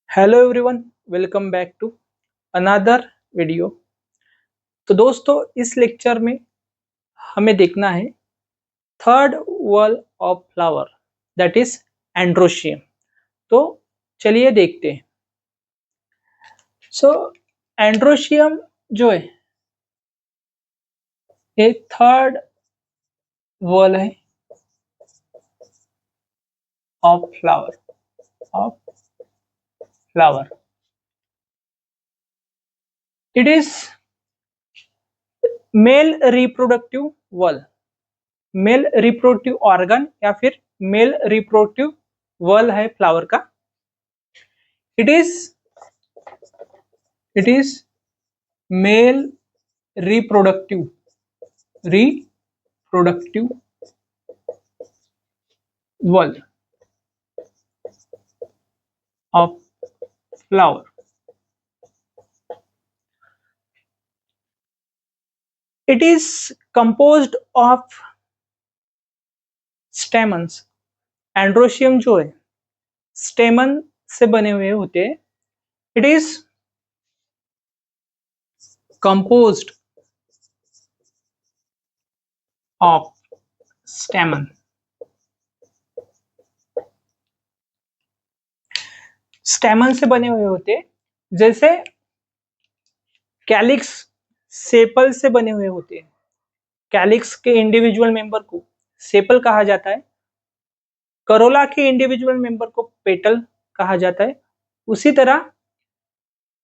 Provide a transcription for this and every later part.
Hello everyone, welcome back to another video. तो दोस्तों, इस लेक्चर में हमें देखना है third whorl of flower, that is androecium. तो चलिए देखते हैं। एंड्रोशियम जो है ये थर्ड वॉल है of flower. It is male reproductive whorl, male reproductive organ या फिर मेल रिप्रोडक्टिव वॉल है फ्लावर का। It is male reproductive wall of flower. It is composed of stamens. Androecium जो है स्टेमन से बने हुए होते हैं। It is composed of stamen. स्टेमन से बने हुए होते हैं, जैसे कैलिक्स सेपल से बने हुए होते हैं। कैलिक्स के इंडिविजुअल मेंबर को सेपल कहा जाता है, करोला के इंडिविजुअल मेंबर को पेटल कहा जाता है। उसी तरह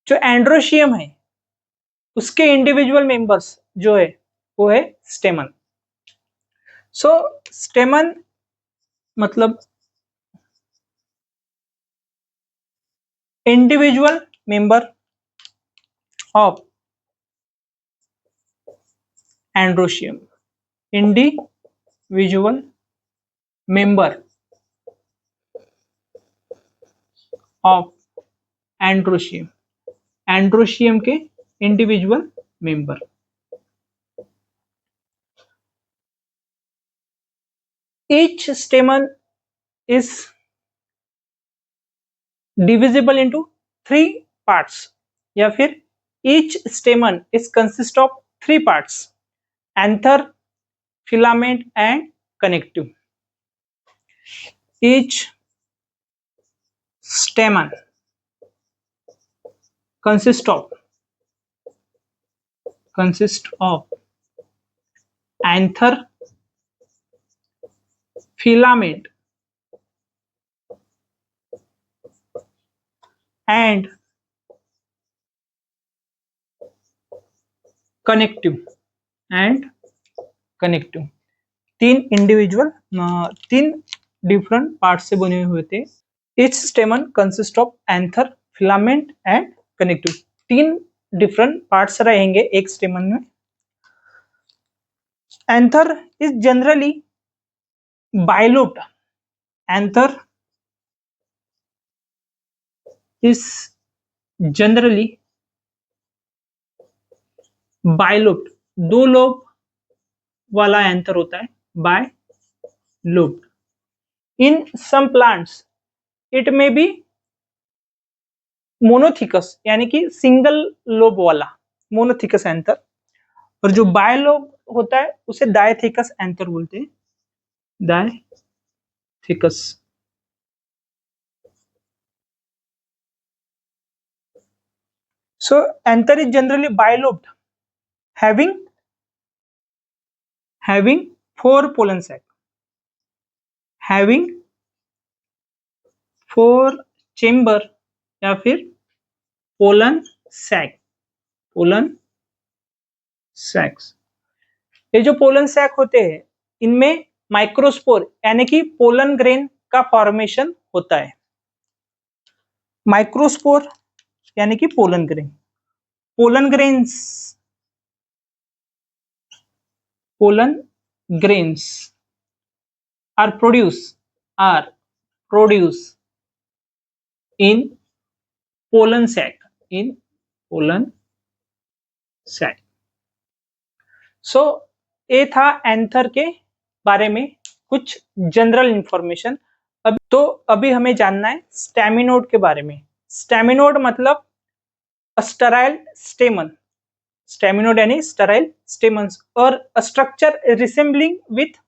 जो एंड्रोशियम है उसके इंडिविजुअल मेंबर्स जो है वो है स्टेमन। स्टेमन मतलब individual member of androecium, individual member of androecium, androecium के individual member. Each stamen is divisible into 3 parts, या फिर each stamen is consist of 3 parts: anther, filament and connective. ईच stamen consist of anther, filament and connective तीन different part से बने हुए थे। Each stamen consist of anther, filament and connective। 3 different parts रहेंगे एक स्टेमन में। Anther is generally bilobed. Anther is generally bilobed, 2 lobe वाला एंथर होता है, bilobed. In some plants it may be monothecous, यानी कि सिंगल लोब वाला monothecous anther, और जो बायलोब होता है उसे डायथिकस एंथर बोलते हैं, dithecous. Anther is generally bilobed having 4 pollen sac, having 4 chamber या फिर पोलन सैक्स। ये जो पोलन सैक होते हैं इनमें माइक्रोस्पोर यानी कि पोलन ग्रेन का फॉर्मेशन होता है। माइक्रोस्पोर यानी कि pollen grains are produced in pollen sac, ये था एंथर के बारे में कुछ जनरल इंफॉर्मेशन। अभी हमें जानना है स्टेमिनोड के बारे में। स्टेमिनोड मतलब स्टेराइल स्टेमन, स्टेमिनोड यानी स्टेराइल स्टेमन्स, और structure resembling with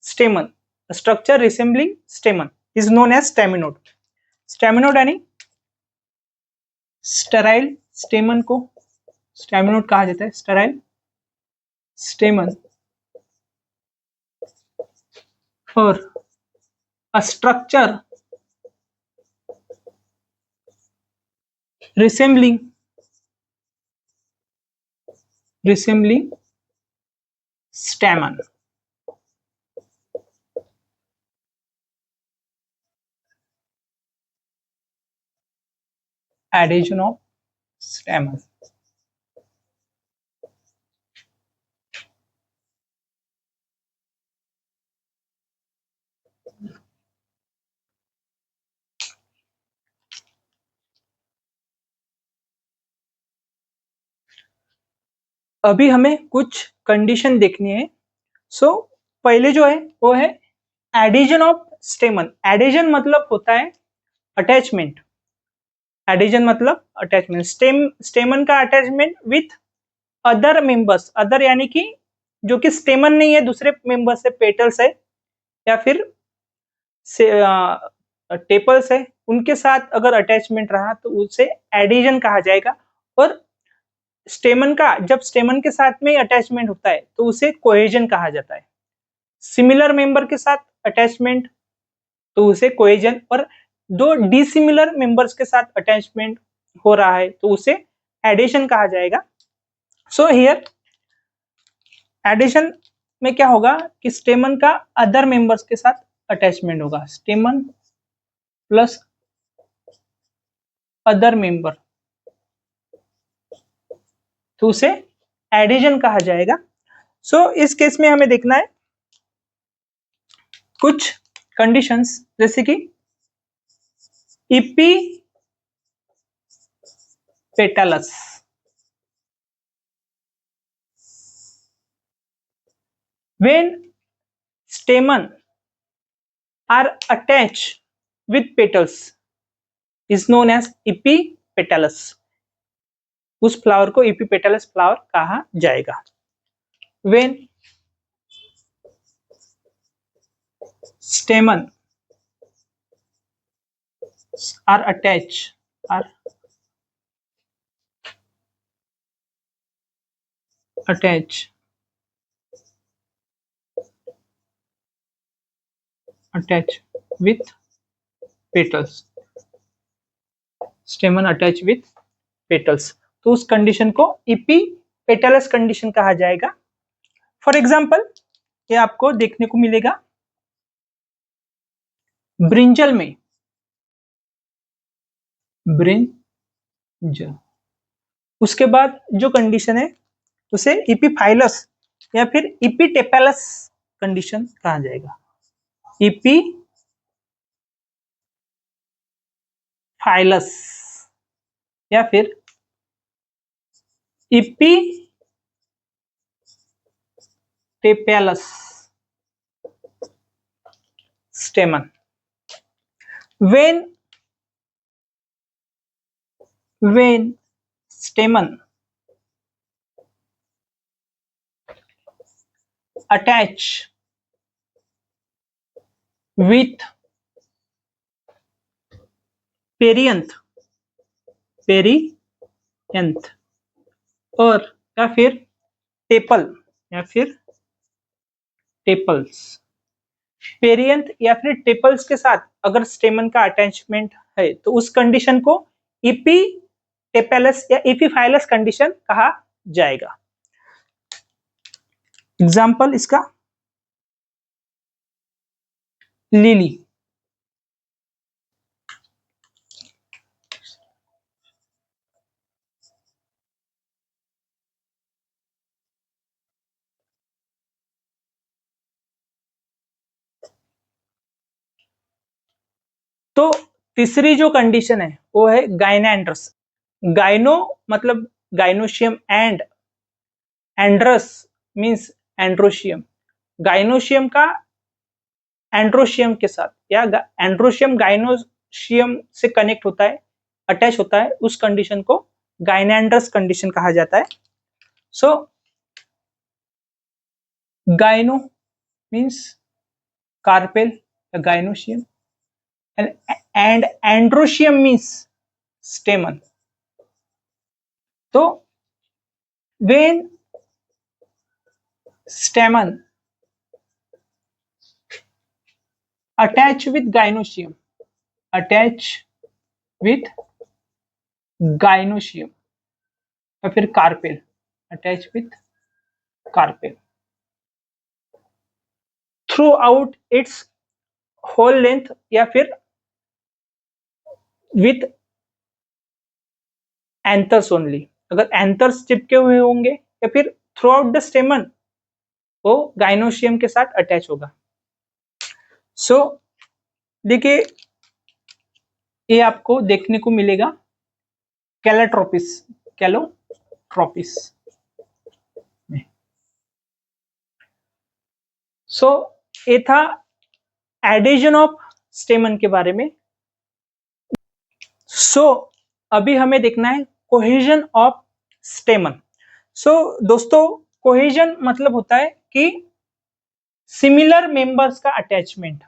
stamen, structure resembling stamen is known as staminode. Staminode यानी स्टेराइल स्टेमन को स्टेमिनोड कहा जाता है, स्टेराइल स्टेमन, और structure resembling stamen। adhesion of stamen। अभी हमें कुछ कंडीशन देखनी है। सो पहले जो है वो है एडिशन ऑफ स्टेमन। एडिशन मतलब होता है अटैचमेंट, एडिशन मतलब अटैचमेंट, स्टेमन का attachment with other members, other यानी कि जो कि स्टेमन नहीं है, दूसरे मेंबर्स है, पेटल्स है या फिर टेपल्स है, उनके साथ अगर अटैचमेंट रहा तो उसे एडिशन कहा जाएगा। और स्टेमन का जब स्टेमन के साथ में अटैचमेंट होता है तो उसे कोहेजन कहा जाता है। सिमिलर मेंबर के साथ अटैचमेंट तो उसे कोहेजन, और दो डिसिमिलर मेंबर्स के साथ अटैचमेंट हो रहा है तो उसे एडिशन कहा जाएगा। सो हियर एडिशन में क्या होगा कि स्टेमन का अदर मेंबर्स के साथ अटैचमेंट होगा, स्टेमन प्लस अदर मेंबर, तो उसे एडिशन कहा जाएगा। सो इस केस में हमें देखना है कुछ कंडीशंस, जैसे कि epipetalous, when stamen are attached with petals is known as epipetalous. उस फ्लावर को इपीपेटलस फ्लावर कहा जाएगा। When stamen are attached with petals, stamen attached with petals, तो उस कंडीशन को इपीपेटलस कंडीशन कहा जाएगा। फॉर एग्जाम्पल ये आपको देखने को मिलेगा ब्रिंजल में, ब्रिंजल। उसके बाद जो कंडीशन है उसे इपीफाइलस या फिर इपीटेपेलस कंडीशन कहा जाएगा। इपीफाइलस या फिर इपीटेपेलस stamen। when stamen attach with perianth और या फिर टेपल या फिर टेपल्स, पेरियंथ या फिर टेपल्स के साथ अगर स्टेमन का अटैचमेंट है तो उस कंडीशन को इपीटेपेलस या इपीफाइलस कंडीशन कहा जाएगा। एग्जाम्पल इसका लिली, तो तीसरी जो कंडीशन है वो है गाइनेंड्रस। गाइनो मतलब gynoecium and androus means androecium. Gynoecium का एंड्रोशियम के साथ या एंड्रोशियम गाइनोशियम से कनेक्ट होता है, अटैच होता है उस कंडीशन को गाइनेंड्रस कंडीशन कहा जाता है। सो गाइनो मीन्स कार्पेल या gynoecium and androecium means stamen. तो when stamen attach with gynoecium या फिर carpel attach with carpel throughout its whole length या फिर विथ एंथर्स ओनली। अगर एंथर्स चिपके हुए होंगे या फिर थ्रू आउट द स्टेमन वो गाइनोशियम के साथ अटैच होगा। सो देखिए ये आपको देखने को मिलेगा कैलोट्रोपिस में। सो ये था एडिशन ऑफ स्टेमन के बारे में। सो अभी हमें देखना है कोहेजन ऑफ स्टेमन। सो दोस्तों कोहेजन मतलब होता है कि सिमिलर मेंबर्स का अटैचमेंट।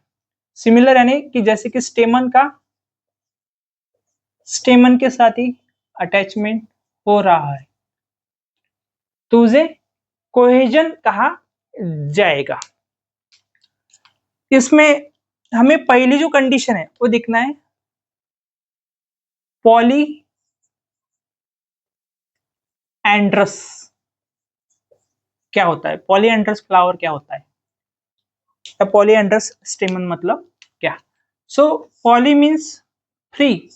सिमिलर यानी कि जैसे कि स्टेमन के साथ ही अटैचमेंट हो रहा है तो उसे कोहेजन कहा जाएगा। इसमें हमें पहली जो कंडीशन है वो देखना है पॉली एंड्रस क्या होता है, पॉली एंड्रस फ्लावर क्या होता है, पॉली एंड्रस स्टेमन मतलब क्या। So poly means free,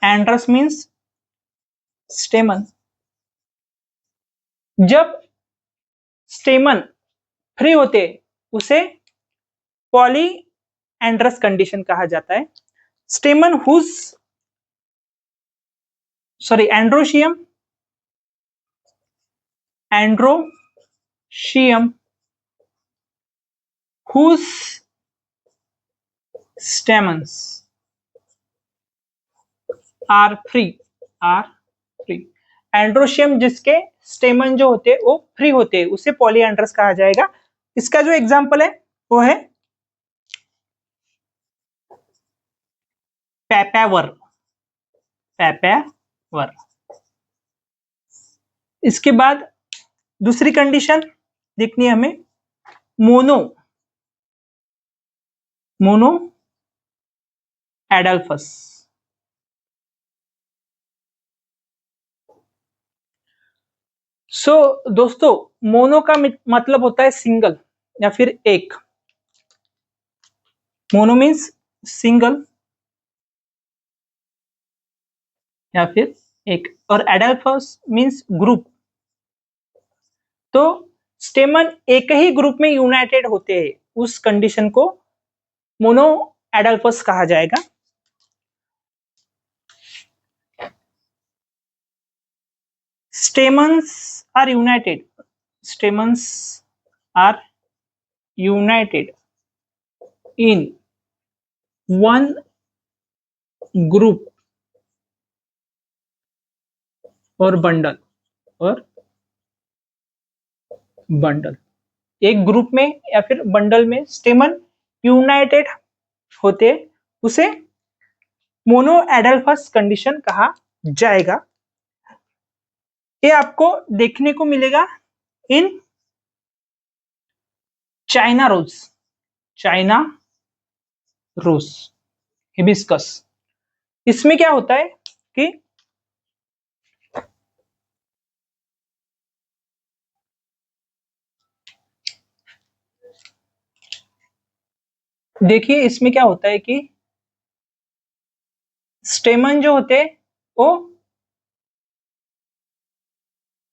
androus means stamen. जब स्टेमन फ्री होते उसे पॉली एंड्रस कंडीशन कहा जाता है। Stamen whose androecium whose stamens are free androecium जिसके स्टेमन जो होते हैं वो फ्री होते हैं उसे पॉलीएंड्रस कहा जाएगा। इसका जो एग्जांपल है वो है पैपावर। इसके बाद दूसरी कंडीशन देखनी है हमें मोनो एडल्फस। सो दोस्तों मोनो का मतलब होता है सिंगल या फिर एक। मोनो मीन्स सिंगल या फिर एक और एडल्फस मीन्स ग्रुप। तो स्टेमन एक ही ग्रुप में यूनाइटेड होते हैं उस कंडीशन को मोनो एडल्फस कहा जाएगा। stamens are united in one group और बंडल एक ग्रुप में या फिर बंडल में स्टेमन यूनाइटेड होते उसे मोनो एडल्फस कंडीशन कहा जाएगा। ये आपको देखने को मिलेगा इन चाइना रोज हिबिस्कस। इसमें क्या होता है कि देखिए इसमें क्या होता है कि स्टेमन जो होते हैं वो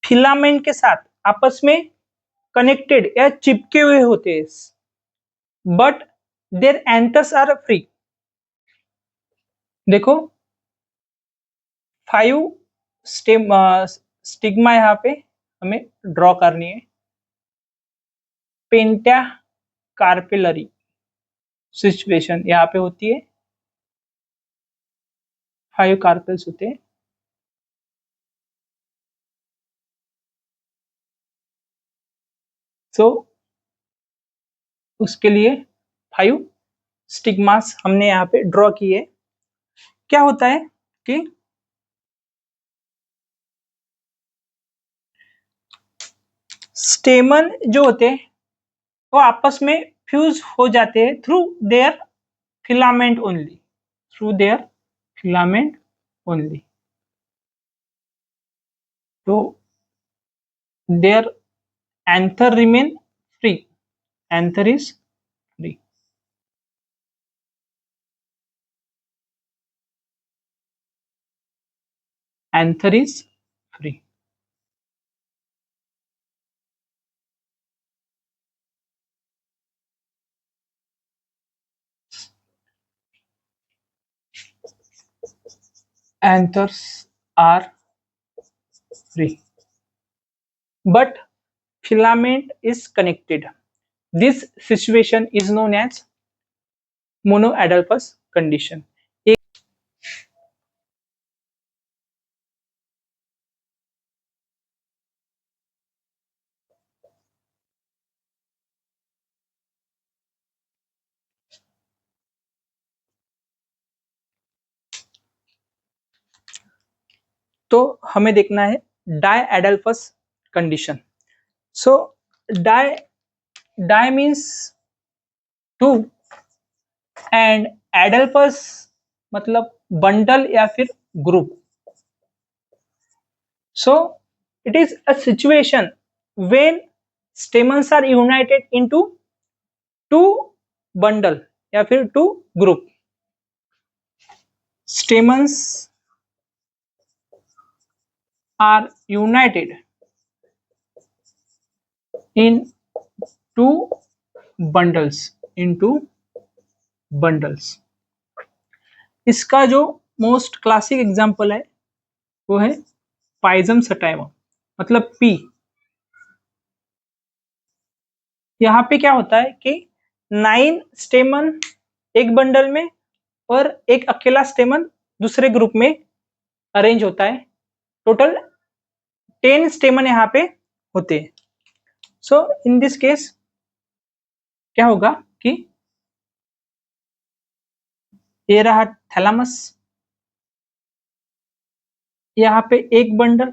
फिलामेंट के साथ आपस में कनेक्टेड या चिपके हुए होते हैं but there anthers are free. देखो 5 स्टिग्मा यहाँ पे हमें ड्रॉ करनी है। पेंटा कार्पेलरी सिचुएशन यहाँ पे होती है 5 कार्पेल्स होते हैं। सो उसके लिए 5 स्टिग्मास हमने यहाँ पे ड्रॉ किए। क्या होता है कि स्टेमन जो होते हैं वो आपस में फ्यूज हो जाते हैं through their filament only, through their filament only. तो their anther remain free, anther is free. Anther is free. Anthers are free, but filament is connected. This situation is known as monoadelphous condition. तो हमें देखना है diadelphous condition. So di di means two and adelphous मतलब bundle या फिर group. So it is a situation when stamens are united into two bundle या फिर two group. Stamens are united in two bundles, into bundles। इसका जो most classic example है वो है पाइजम सटाइवा, मतलब पी। यहाँ पे क्या होता है कि 9 स्टेमन एक बंडल में और एक अकेला स्टेमन दूसरे ग्रुप में अरेंज होता है। टोटल 10 स्टेमन यहाँ पे होते हैं। सो इन दिस केस क्या होगा कि ये रहा थैलामस, यहाँ पे एक बंडल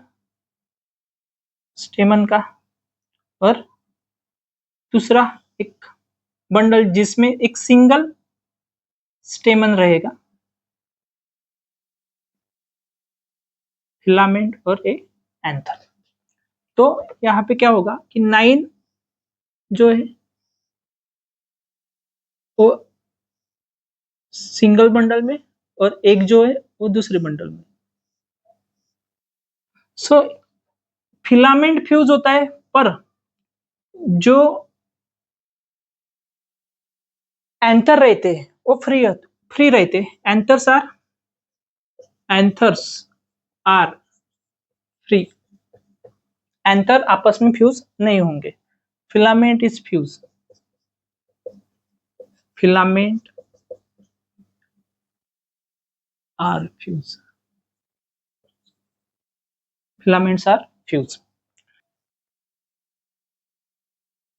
स्टेमन का और दूसरा एक बंडल जिसमें एक सिंगल स्टेमन रहेगा, फिलामेंट और ए एंथर। तो यहाँ पे क्या होगा कि 9 जो है वो सिंगल बंडल में और एक जो है वो दूसरे बंडल में। सो फिलामेंट फ्यूज होता है पर जो एंथर रहते हैं वो फ्री रहते हैं। Anthers are free. एंथर आपस में फ्यूज नहीं होंगे। Filament is fuse, filament are fuse, filaments are fused।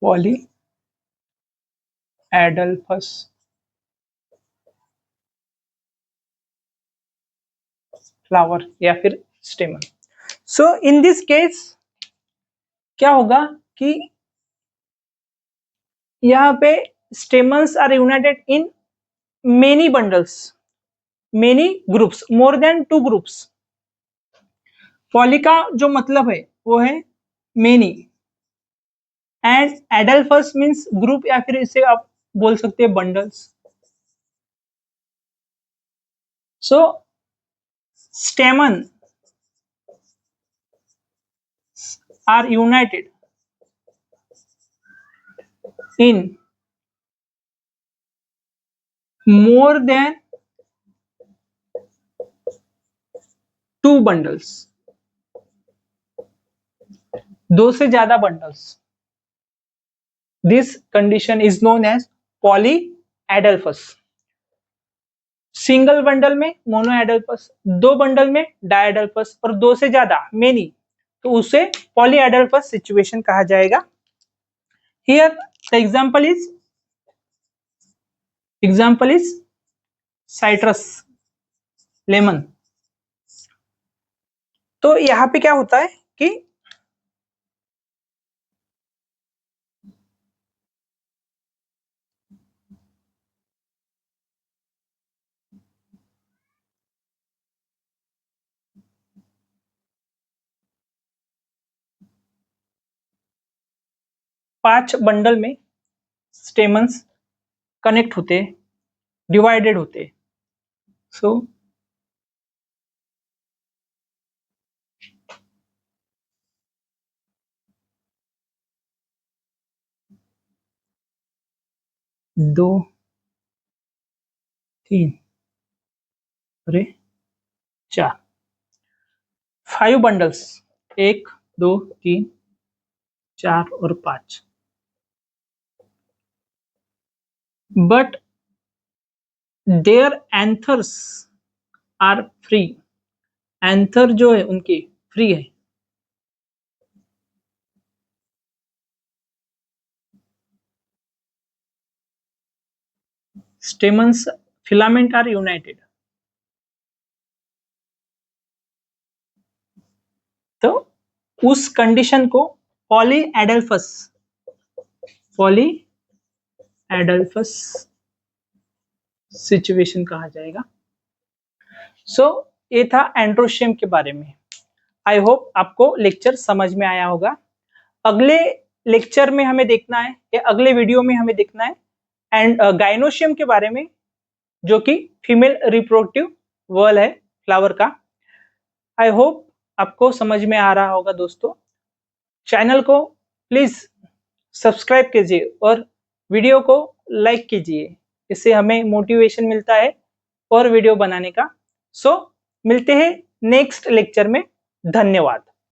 Polyadelphous flower या फिर स्टेमन। सो इन दिस केस क्या होगा कि यहाँ पे stamens are united in many bundles, many groups, more than 2 groups. Poly का जो मतलब है वो है many, and adelphous means group या फिर इसे आप बोल सकते हैं bundles. So stamen are united in more than 2 bundles, 2 से ज्यादा bundles. This condition is known as polyadelphous. Single bundle में मोनोएडल्पस, 2 बंडल में डायएडल्पस और 2 से ज्यादा मेनी तो उसे पॉलीएडल्पस सिचुएशन कहा जाएगा। Here the example is citrus, lemon. तो यहाँ पे क्या होता है कि पांच बंडल में स्टेमन्स कनेक्ट होते, डिवाइडेड होते। सो दो, तीन, अरे 4, 5 बंडल्स, 1, 2, 3, 4 और 5। But there anthers are free, anther जो है उनके फ्री है। Stamens filament are united. तो उस कंडीशन को पॉलीएडल्फस सिचुएशन कहा जाएगा। सो ये था एंड्रोशियम के बारे में। आई होप आपको लेक्चर समझ में आया होगा। अगले लेक्चर में हमें देखना है या अगले वीडियो में हमें देखना है एंड गाइनोशियम के बारे में, जो कि फीमेल रिप्रोडक्टिव वॉल है फ्लावर का। आई होप आपको समझ में आ रहा होगा दोस्तों। चैनल को प्लीज सब्सक्राइब कीजिए और वीडियो को लाइक कीजिए, इससे हमें मोटिवेशन मिलता है और वीडियो बनाने का। सो मिलते हैं नेक्स्ट लेक्चर में। धन्यवाद।